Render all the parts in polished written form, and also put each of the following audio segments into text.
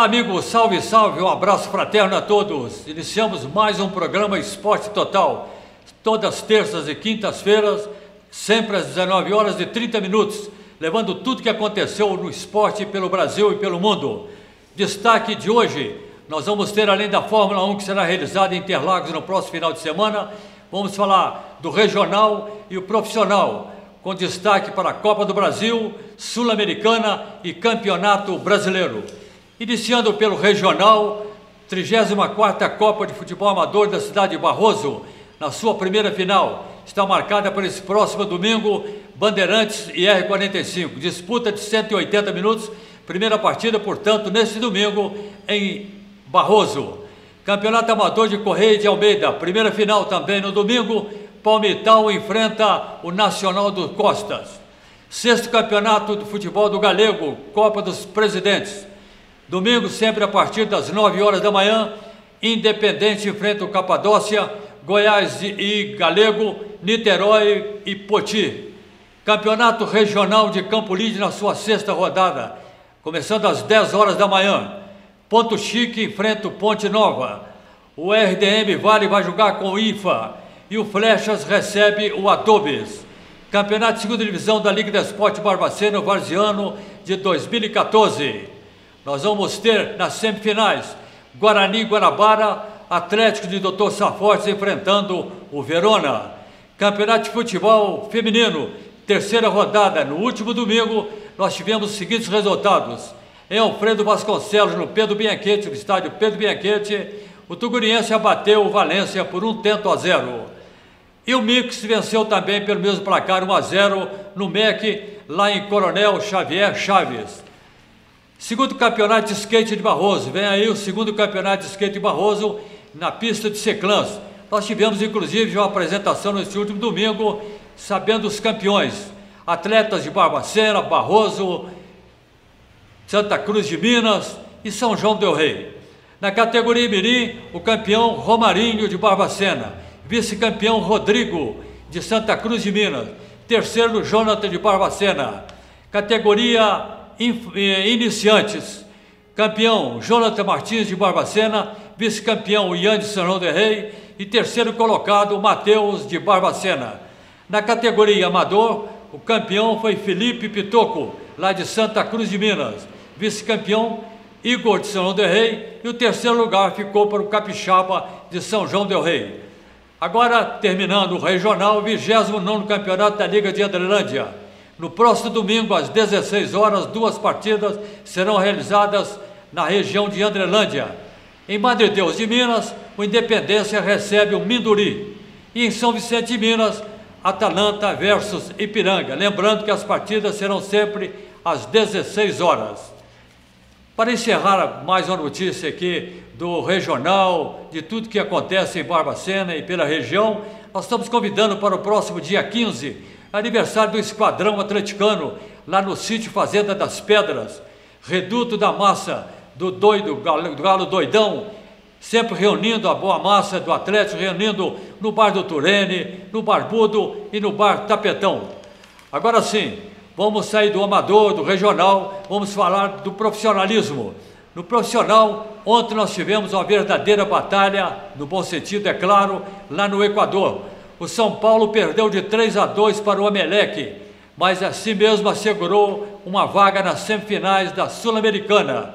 Olá, amigos, salve, salve, um abraço fraterno a todos. Iniciamos mais um programa Esporte Total, todas as terças e quintas-feiras, sempre às 19 horas e 30 minutos, levando tudo que aconteceu no esporte pelo Brasil e pelo mundo. Destaque de hoje, nós vamos ter, além da Fórmula 1 que será realizada em Interlagos no próximo final de semana, vamos falar do regional e o profissional, com destaque para a Copa do Brasil, Sul-Americana e Campeonato Brasileiro. Iniciando pelo regional, 34ª Copa de Futebol Amador da cidade de Barroso, na sua primeira final, está marcada para esse próximo domingo, Bandeirantes e R45, disputa de 180 minutos, primeira partida, portanto, neste domingo, em Barroso. Campeonato Amador de Correia de Almeida, primeira final também no domingo, Palmital enfrenta o Nacional do Costas. Sexto Campeonato de Futebol do Galego, Copa dos Presidentes. Domingo, sempre a partir das 9 horas da manhã, Independente enfrenta o Capadócia, Goiás e Galego, Niterói e Poti. Campeonato Regional de Campo Lide na sua sexta rodada, começando às 10 horas da manhã. Ponto Chique enfrenta o Ponte Nova. O RDM Vale vai jogar com o IFA e o Flechas recebe o Atobes. Campeonato de Segunda Divisão da Liga de Esporte Barbacena Varziano de 2014. Nós vamos ter nas semifinais Guarani e Guarabara, Atlético de Dr. Safortes enfrentando o Verona. Campeonato de Futebol Feminino, terceira rodada. No último domingo, nós tivemos os seguintes resultados. Em Alfredo Vasconcelos, no Pedro Bianchetti, no estádio Pedro Bianchetti, o Tuguriense abateu o Valência por 1-0. E o Mix venceu também pelo mesmo placar 1-0 no MEC, lá em Coronel Xavier Chaves. Segundo campeonato de skate de Barroso, vem aí o segundo campeonato de skate de Barroso na pista de Seclãs. Nós tivemos inclusive uma apresentação neste último domingo, sabendo os campeões, atletas de Barbacena, Barroso, Santa Cruz de Minas e São João del Rei. Na categoria Mirim, o campeão Romarinho de Barbacena, vice-campeão Rodrigo de Santa Cruz de Minas, terceiro Jonathan de Barbacena. Categoria Iniciantes, campeão Jonathan Martins de Barbacena, vice-campeão Ian de São João del Rei e terceiro colocado Matheus de Barbacena. Na categoria Amador, o campeão foi Felipe Pitoco, lá de Santa Cruz de Minas, vice-campeão Igor de São João del Rei e o terceiro lugar ficou para o Capixaba de São João del Rei. Agora, terminando o regional, 29º Campeonato da Liga de Andrelândia. No próximo domingo, às 16 horas, 2 partidas serão realizadas na região de Andrelândia. Em Madre Deus de Minas, o Independência recebe o Minduri. E em São Vicente de Minas, Atalanta versus Ipiranga. Lembrando que as partidas serão sempre às 16 horas. Para encerrar mais uma notícia aqui do regional, de tudo que acontece em Barbacena e pela região, nós estamos convidando para o próximo dia 15, aniversário do Esquadrão Atleticano, lá no sítio Fazenda das Pedras, reduto da massa do Galo Doidão, sempre reunindo a boa massa do Atlético, reunindo no Bar do Turene, no Barbudo e no Bar Tapetão. Agora sim, vamos sair do amador, do regional, vamos falar do profissionalismo. No profissional, ontem nós tivemos uma verdadeira batalha, no bom sentido, é claro, lá no Equador. O São Paulo perdeu de 3-2 para o Emelec, mas assim mesmo assegurou uma vaga nas semifinais da Sul-Americana.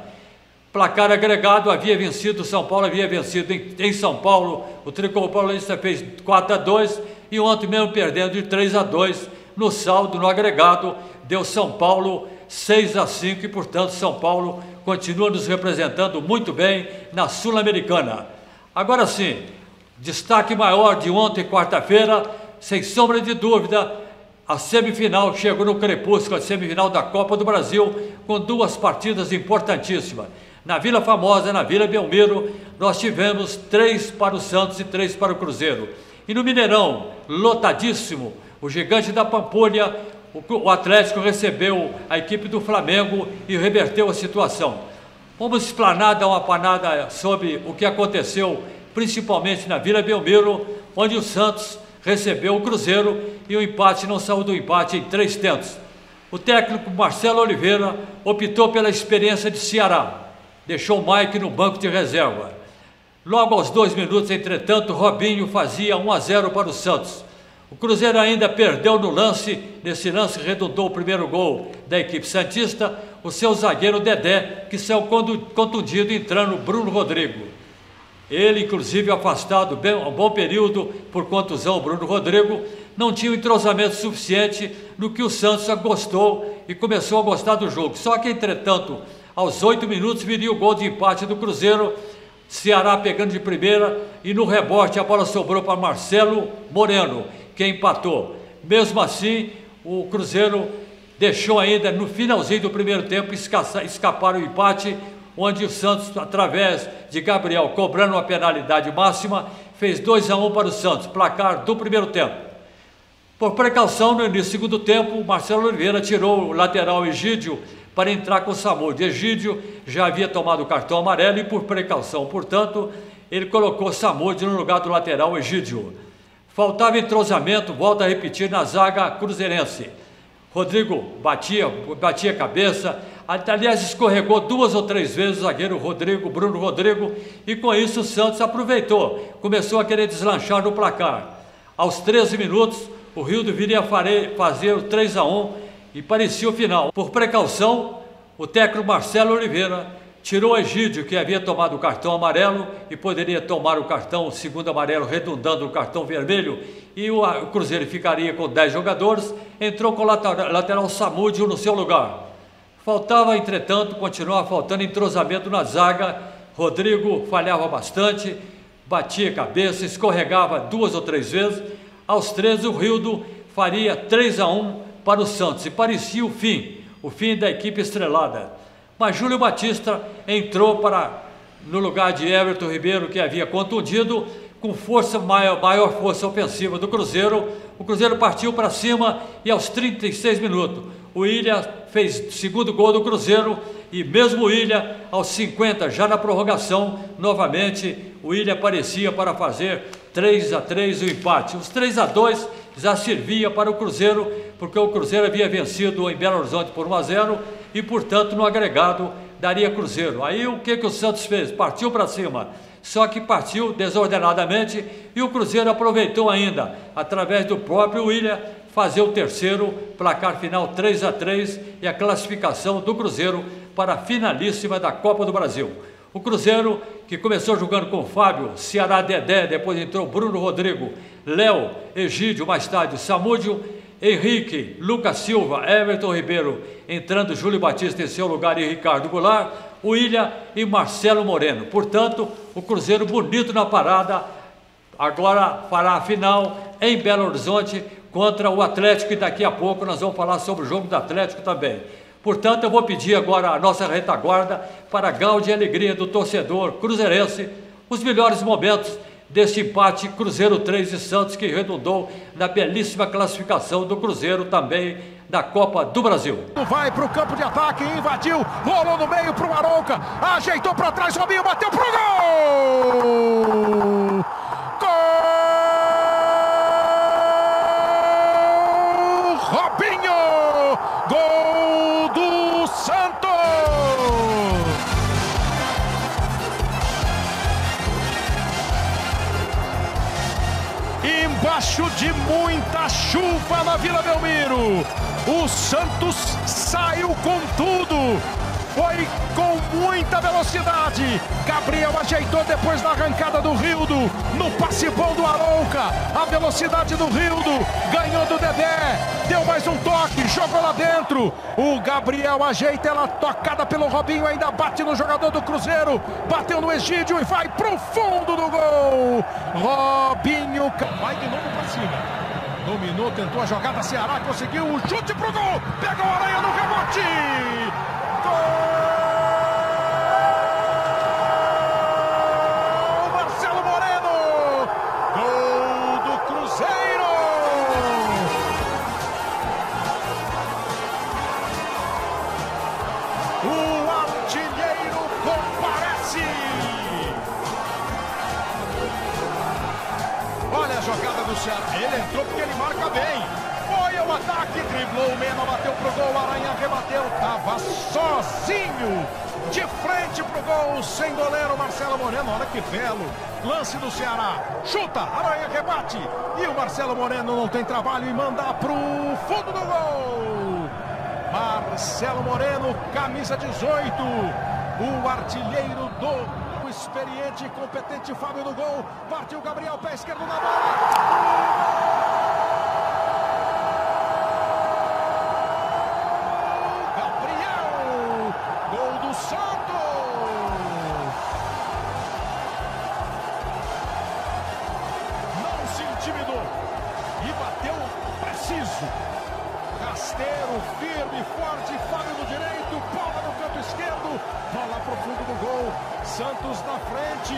Placar agregado havia vencido, o São Paulo havia vencido em São Paulo, o tricolor paulista fez 4-2 e ontem mesmo perdendo de 3-2 no saldo, no agregado, deu São Paulo 6-5 e, portanto, São Paulo continua nos representando muito bem na Sul-Americana. Agora sim, destaque maior de ontem, quarta-feira, sem sombra de dúvida, a semifinal chegou no crepúsculo, a semifinal da Copa do Brasil, com 2 partidas importantíssimas. Na Vila Famosa, na Vila Belmiro, nós tivemos 3 para o Santos e 3 para o Cruzeiro. E no Mineirão, lotadíssimo, o Gigante da Pampulha, o Atlético recebeu a equipe do Flamengo e reverteu a situação. Vamos explanar, dar uma panada sobre o que aconteceu, principalmente na Vila Belmiro, onde o Santos recebeu o Cruzeiro e o empate não saiu do empate em 3 tentos. O técnico Marcelo Oliveira optou pela experiência de Ceará. deixou Mike no banco de reserva. Logo aos 2 minutos, entretanto, Robinho fazia 1-0 para o Santos. O Cruzeiro ainda perdeu no lance, nesse lance redundou o primeiro gol da equipe santista, o seu zagueiro Dedé, que saiu contundido, entrando Bruno Rodrigo. Ele, inclusive, afastado um bom período por contusão, Bruno Rodrigo, não tinha um entrosamento suficiente no que o Santos gostou e começou a gostar do jogo. Só que, entretanto, aos 8 minutos viria o gol de empate do Cruzeiro, Ceará pegando de primeira e no rebote a bola sobrou para Marcelo Moreno, que empatou. Mesmo assim, o Cruzeiro deixou ainda no finalzinho do primeiro tempo escapar o empate, onde o Santos, através de Gabriel, cobrando uma penalidade máxima, fez 2-1 para o Santos, placar do primeiro tempo. Por precaução, no início do segundo tempo, Marcelo Oliveira tirou o lateral Egídio para entrar com o Samúdio. Egídio já havia tomado o cartão amarelo e, por precaução, portanto, ele colocou Samúdio no lugar do lateral Egídio. Faltava entrosamento, volta a repetir, na zaga cruzeirense. Rodrigo batia a cabeça, aliás, escorregou 2 ou 3 vezes o zagueiro Bruno Rodrigo, e com isso o Santos aproveitou, começou a querer deslanchar no placar. Aos 13 minutos, o Rildo viria a fazer o 3-1 e parecia o final. Por precaução, o técnico Marcelo Oliveira tirou o Egídio, que havia tomado o cartão amarelo e poderia tomar o segundo amarelo, redundando no cartão vermelho, e o Cruzeiro ficaria com 10 jogadores, entrou com o lateral Samúdio no seu lugar. Faltava, entretanto, continuava faltando entrosamento na zaga. Rodrigo falhava bastante, batia a cabeça, escorregava 2 ou 3 vezes. Aos 13, o Rildo faria 3-1 para o Santos, e parecia o fim da equipe estrelada. Mas Júlio Batista entrou no lugar de Everton Ribeiro, que havia contundido, com maior força ofensiva do Cruzeiro. O Cruzeiro partiu para cima e aos 36 minutos, o Ilha fez o segundo gol do Cruzeiro, e mesmo o Ilha, aos 50, já na prorrogação, novamente, o Ilha aparecia para fazer 3-3 o empate. Os 3-2 já servia para o Cruzeiro, porque o Cruzeiro havia vencido em Belo Horizonte por 1-0 e, portanto, no agregado daria Cruzeiro. Aí o que o Santos fez? Partiu para cima, só que partiu desordenadamente, e o Cruzeiro aproveitou ainda, através do próprio Ilha, fazer o terceiro, placar final 3-3 e a classificação do Cruzeiro para a finalíssima da Copa do Brasil. O Cruzeiro, que começou jogando com Fábio, Ceará, Dedé, depois entrou Bruno Rodrigo, Léo, Egídio, mais tarde Samúdio, Henrique, Lucas Silva, Everton Ribeiro, entrando Júlio Batista em seu lugar e Ricardo Goulart, o Ilha e Marcelo Moreno. Portanto, o Cruzeiro bonito na parada, agora fará a final em Belo Horizonte contra o Atlético, e daqui a pouco nós vamos falar sobre o jogo do Atlético também. Portanto, eu vou pedir agora a nossa retaguarda para a gáudia e alegria do torcedor cruzeirense, os melhores momentos deste empate Cruzeiro 3 e Santos, que redundou na belíssima classificação do Cruzeiro também da Copa do Brasil. Vai para o campo de ataque, invadiu, rolou no meio para o Arouca, ajeitou para trás, Robinho bateu pro gol! Robinho! Gol do Santos! Embaixo de muita chuva na Vila Belmiro, o Santos saiu com tudo. Foi com muita velocidade. Gabriel ajeitou depois da arrancada do Rildo. No passe bom do Arouca. A velocidade do Rildo. Ganhou do Dedé. Deu mais um toque. Jogou lá dentro. O Gabriel ajeita ela tocada pelo Robinho. Ainda bate no jogador do Cruzeiro. Bateu no Egídio e vai pro fundo do gol. Robinho vai de novo pra cima. Dominou, tentou a jogada. Ceará conseguiu o chute pro gol. Pegou a aranha no rebote. Gol! Marcelo Moreno! Gol do Cruzeiro! O artilheiro comparece! Olha a jogada do Ceará. Ele entrou porque ele marca bem. Foi ao ataque, driblou o Mena, bateu pro gol, Aranha rebateu, tava sozinho, de frente pro gol, sem goleiro, Marcelo Moreno. Olha que belo lance do Ceará, chuta, Aranha rebate, e o Marcelo Moreno não tem trabalho e manda pro fundo do gol. Marcelo Moreno, camisa 18, o artilheiro do experiente e competente Fábio do gol. Partiu Gabriel, pé esquerdo na bola. Gabriel, gol do Santos. Não se intimidou e bateu preciso. Rasteiro, firme, forte, Fábio no direito, bola no canto esquerdo, bola pro fundo do gol, Santos na frente.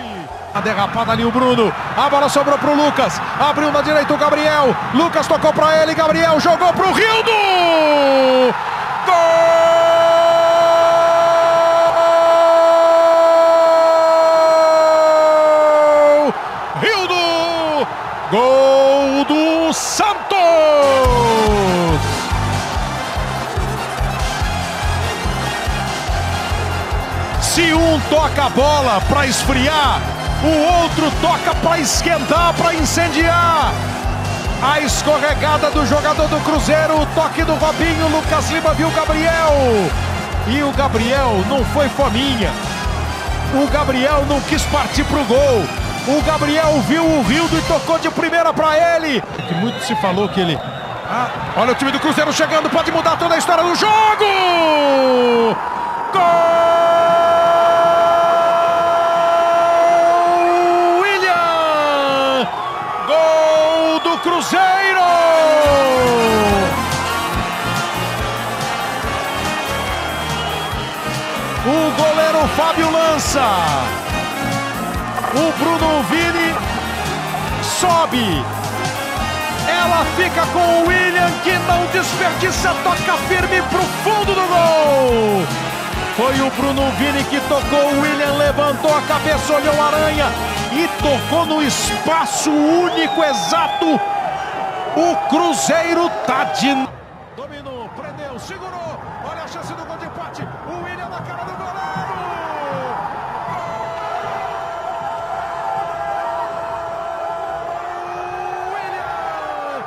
A derrapada ali o Bruno, a bola sobrou pro Lucas, abriu na direita o Gabriel, Lucas tocou pra ele, Gabriel jogou pro Rildo! Gol! Rildo! Gol do Santos! Se um toca a bola para esfriar, o outro toca para esquentar, para incendiar. A escorregada do jogador do Cruzeiro, o toque do Robinho, Lucas Lima viu o Gabriel. E o Gabriel não foi fominha. O Gabriel não quis partir pro gol. O Gabriel viu o Rildo e tocou de primeira para ele. Que muito se falou que ele... olha o time do Cruzeiro chegando, pode mudar toda a história do jogo! Gol! Cruzeiro! O goleiro Fábio lança. O Bruno Vini sobe. Ela fica com o William, que não desperdiça, toca firme pro fundo do gol. Foi o Bruno Vini que tocou, o William levantou a cabeça, olhou a Aranha e tocou no espaço único, exato. O Cruzeiro tá de... Dominou, prendeu, segurou. Olha a chance do gol de empate. O William na cara do goleiro. William!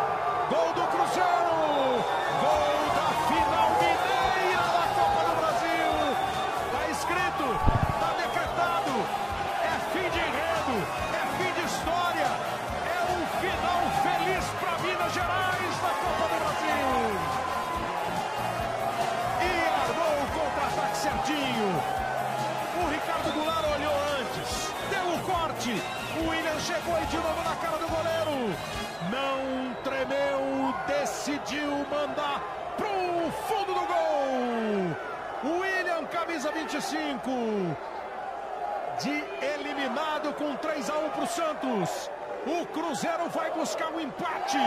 Gol do Cruzeiro. Gol da final mineira da Copa do Brasil. Tá escrito, tá decretado. É fim de enredo, é fim de história. É um final feliz para Minas Gerais na Copa do Brasil. E armou o contra-ataque certinho. O Ricardo Goulart olhou antes, deu o corte. O William chegou e de novo na cara do goleiro. Não tremeu, decidiu mandar pro fundo do gol. William, camisa 25. De eliminado com 3-1 pro Santos. O Cruzeiro vai buscar um empate.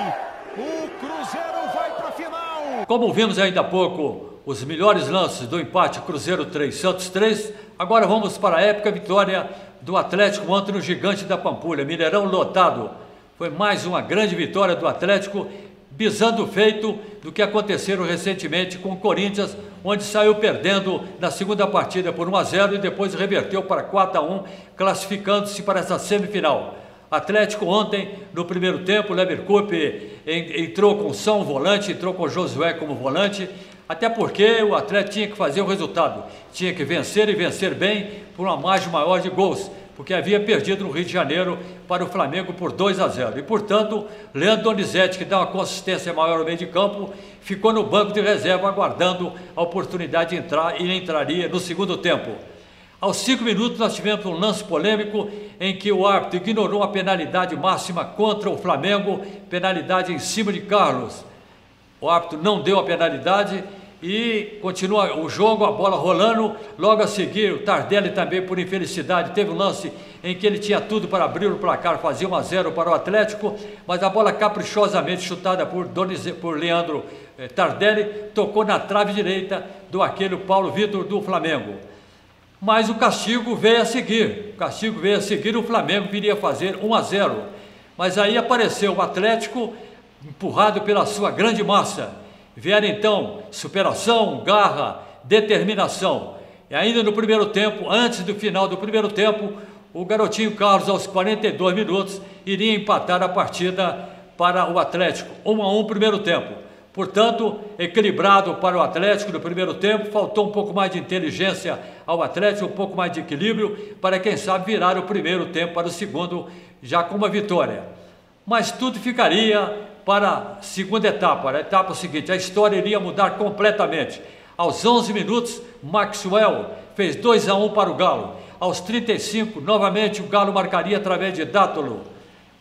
O Cruzeiro vai para a final. Como vimos ainda há pouco, os melhores lances do empate Cruzeiro 3, Santos 3. Agora vamos para a épica vitória do Atlético ontem no Gigante da Pampulha. Mineirão lotado. Foi mais uma grande vitória do Atlético, bisando o feito do que aconteceram recentemente com o Corinthians, onde saiu perdendo na segunda partida por 1-0 e depois reverteu para 4-1, classificando-se para essa semifinal. Atlético ontem, no primeiro tempo, o Leverkusen entrou com São volante, entrou com Josué como volante, até porque o Atlético tinha que fazer o resultado, tinha que vencer e vencer bem por uma margem maior de gols, porque havia perdido no Rio de Janeiro para o Flamengo por 2-0. E, portanto, Leandro Donizete, que dá uma consistência maior no meio de campo, ficou no banco de reserva aguardando a oportunidade de entrar e entraria no segundo tempo. Aos 5 minutos nós tivemos um lance polêmico em que o árbitro ignorou a penalidade máxima contra o Flamengo, penalidade em cima de Carlos. O árbitro não deu a penalidade e continua o jogo, a bola rolando. Logo a seguir, o Tardelli também, por infelicidade, teve um lance em que ele tinha tudo para abrir o placar, fazer 1-0 para o Atlético, mas a bola caprichosamente chutada por Leandro Tardelli tocou na trave direita do arqueiro Paulo Vitor do Flamengo. Mas o castigo veio a seguir. O Flamengo viria fazer 1-0. Mas aí apareceu o Atlético empurrado pela sua grande massa. Vieram então superação, garra, determinação. E ainda no primeiro tempo, antes do final do primeiro tempo, o garotinho Carlos, aos 42 minutos, iria empatar a partida para o Atlético. 1-1 primeiro tempo. Portanto, equilibrado para o Atlético no primeiro tempo, faltou um pouco mais de inteligência ao Atlético, um pouco mais de equilíbrio, para quem sabe virar o primeiro tempo para o segundo, já com uma vitória. Mas tudo ficaria para a segunda etapa, a etapa seguinte, a história iria mudar completamente. Aos 11 minutos, Maxwell fez 2-1 para o Galo. Aos 35, novamente o Galo marcaria através de Dátolo.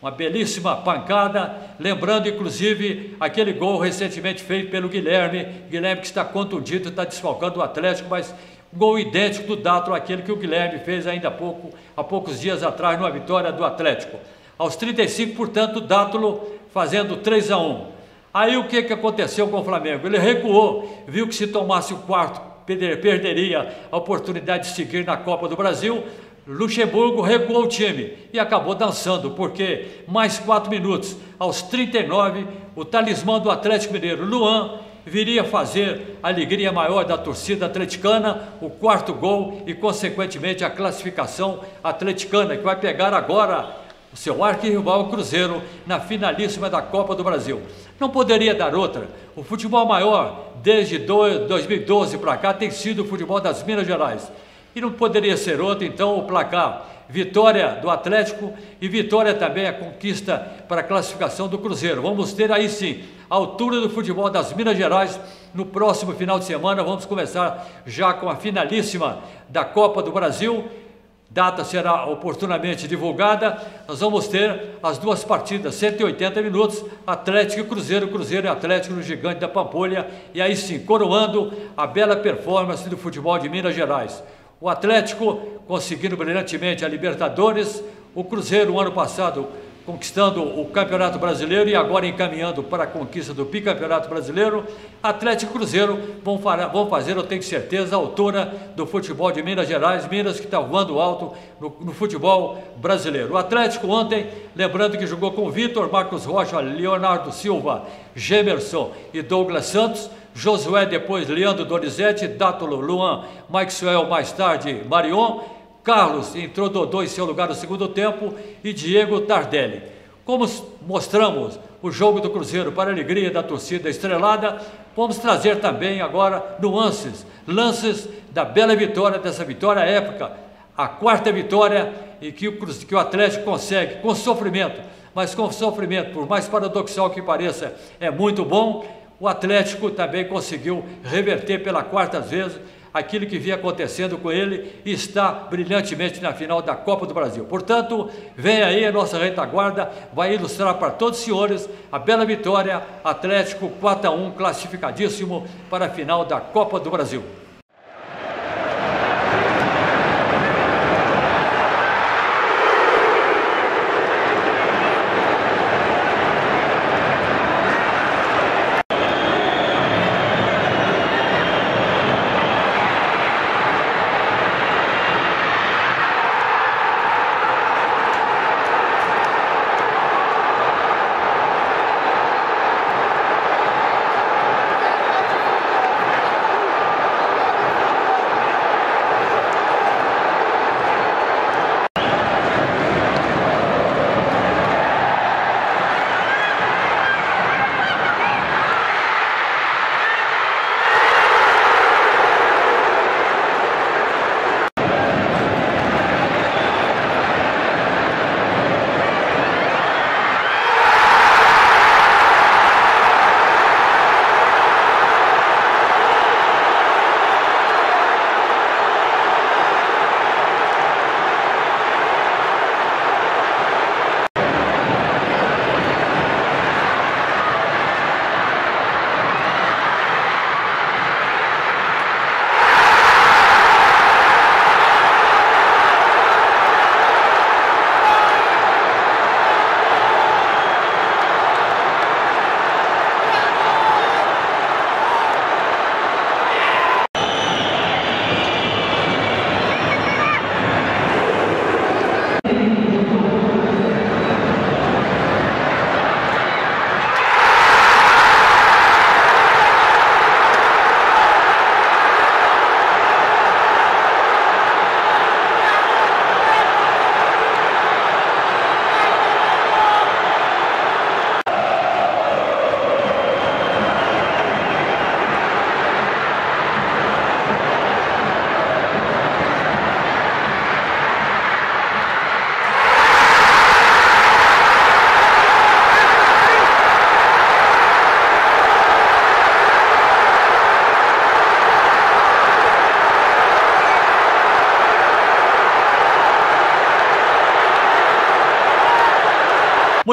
Uma belíssima pancada, lembrando inclusive aquele gol recentemente feito pelo Guilherme que está contundido, está desfalcando o Atlético, mas um gol idêntico do Dátolo, aquele que o Guilherme fez ainda há poucos dias atrás, numa vitória do Atlético. Aos 35, portanto, Dátolo fazendo 3-1. Aí o que aconteceu com o Flamengo? Ele recuou, viu que se tomasse o quarto, perderia a oportunidade de seguir na Copa do Brasil. Luxemburgo recuou o time e acabou dançando, porque mais 4 minutos, aos 39, o talismã do Atlético Mineiro, Luan, viria fazer a alegria maior da torcida atleticana, o quarto gol e, consequentemente, a classificação atleticana, que vai pegar agora o seu arquirrival, o Cruzeiro, na finalíssima da Copa do Brasil. Não poderia dar outra. O futebol maior, desde 2012 para cá, tem sido o futebol das Minas Gerais. E não poderia ser outro, então, o placar. Vitória do Atlético e vitória também a conquista para a classificação do Cruzeiro. Vamos ter aí sim a altura do futebol das Minas Gerais no próximo final de semana. Vamos começar já com a finalíssima da Copa do Brasil. Data será oportunamente divulgada. Nós vamos ter as duas partidas, 180 minutos, Atlético e Cruzeiro, Cruzeiro e Atlético no Gigante da Pampulha. E aí sim, coroando a bela performance do futebol de Minas Gerais. O Atlético conseguindo brilhantemente a Libertadores, o Cruzeiro, ano passado, conquistando o Campeonato Brasileiro e agora encaminhando para a conquista do Bicampeonato Brasileiro. Atlético e Cruzeiro vão fazer, eu tenho certeza, a altura do futebol de Minas Gerais, Minas que está voando alto no futebol brasileiro. O Atlético ontem, lembrando que jogou com Vitor, Marcos Rocha, Leonardo Silva, Gemerson e Douglas Santos, Josué depois, Leandro Donizete, Dátolo, Luan, Maxwell mais tarde, Marion, Carlos entrou Dodô em seu lugar no segundo tempo e Diego Tardelli. Como mostramos o jogo do Cruzeiro para a alegria da torcida estrelada, vamos trazer também agora lances da bela vitória, dessa vitória épica, a quarta vitória e que o Atlético consegue com sofrimento, mas com sofrimento, por mais paradoxal que pareça, é muito bom. O Atlético também conseguiu reverter pela quarta vez aquilo que vinha acontecendo com ele e está brilhantemente na final da Copa do Brasil. Portanto, vem aí a nossa retaguarda, vai ilustrar para todos os senhores a bela vitória, Atlético 4-1, classificadíssimo para a final da Copa do Brasil.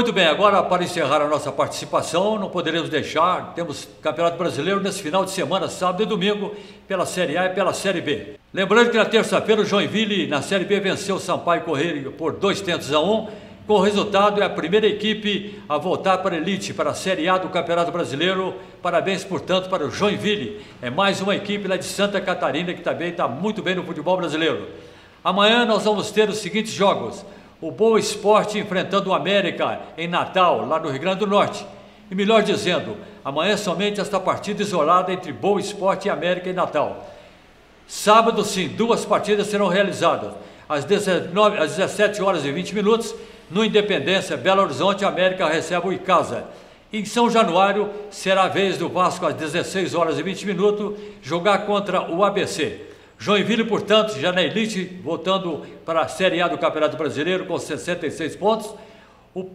Muito bem, agora para encerrar a nossa participação, não poderemos deixar, temos Campeonato Brasileiro nesse final de semana, sábado e domingo, pela Série A e pela Série B. Lembrando que na terça-feira o Joinville, na Série B, venceu o Sampaio Corrêa por 2-1, com o resultado é a primeira equipe a voltar para a elite, para a Série A do Campeonato Brasileiro. Parabéns, portanto, para o Joinville. É mais uma equipe lá de Santa Catarina que também está muito bem no futebol brasileiro. Amanhã nós vamos ter os seguintes jogos. O Boa Esporte enfrentando o América em Natal, lá no Rio Grande do Norte. E melhor dizendo, amanhã somente esta partida isolada entre Boa Esporte e América em Natal. Sábado, sim, 2 partidas serão realizadas. Às 17 horas e 20 minutos, no Independência, Belo Horizonte, a América recebe o Icasa. Em São Januário, será a vez do Vasco às 16 horas e 20 minutos, jogar contra o ABC. Joinville, portanto, já na elite, voltando para a Série A do Campeonato Brasileiro com 66 pontos.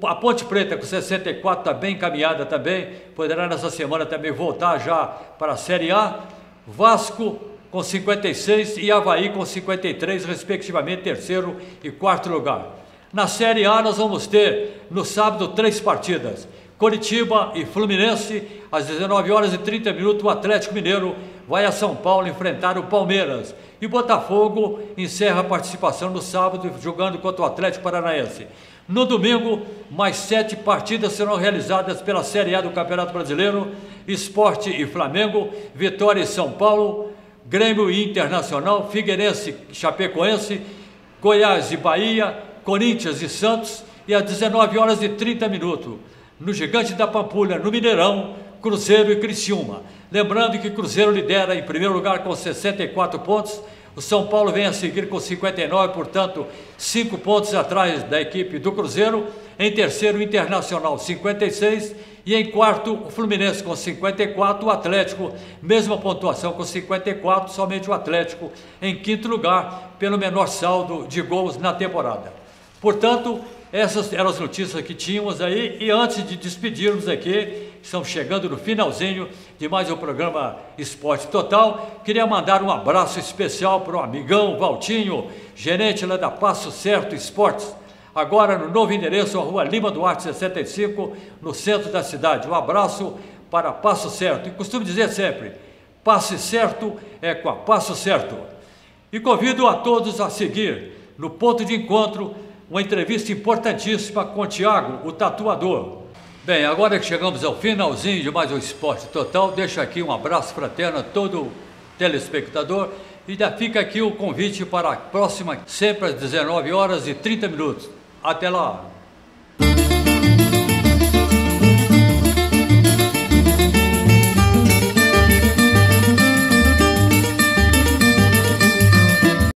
A Ponte Preta com 64 está bem encaminhada também, poderá nessa semana também voltar já para a Série A. Vasco com 56 e Avaí com 53, respectivamente, terceiro e quarto lugar. Na Série A nós vamos ter no sábado 3 partidas. Coritiba e Fluminense, às 19 horas e 30 minutos, o Atlético Mineiro vai a São Paulo enfrentar o Palmeiras. E Botafogo encerra a participação no sábado, jogando contra o Atlético Paranaense. No domingo, mais 7 partidas serão realizadas pela Série A do Campeonato Brasileiro. Sport e Flamengo, Vitória e São Paulo, Grêmio e Internacional, Figueirense e Chapecoense, Goiás e Bahia, Corinthians e Santos. E às 19 horas e 30 minutos, no Gigante da Pampulha, no Mineirão, Cruzeiro e Criciúma. Lembrando que Cruzeiro lidera em primeiro lugar com 64 pontos, o São Paulo vem a seguir com 59, portanto 5 pontos atrás da equipe do Cruzeiro. Em terceiro, o Internacional, 56, e em quarto, o Fluminense com 54, o Atlético, mesma pontuação com 54, somente o Atlético em quinto lugar, pelo menor saldo de gols na temporada. Portanto, essas eram as notícias que tínhamos aí, e antes de despedirmos aqui, estamos chegando no finalzinho de mais um programa Esporte Total, queria mandar um abraço especial para o amigão Valtinho, gerente lá da Passo Certo Esportes, agora no novo endereço, a Rua Lima Duarte 65, no centro da cidade. Um abraço para Passo Certo, e costumo dizer sempre, passe certo é com a Passo Certo. E convido a todos a seguir, no ponto de encontro, uma entrevista importantíssima com o Thiago, o tatuador. Bem, agora que chegamos ao finalzinho de mais um Esporte Total, deixo aqui um abraço fraterno a todo telespectador e já fica aqui o convite para a próxima, sempre às 19 horas e 30 minutos. Até lá!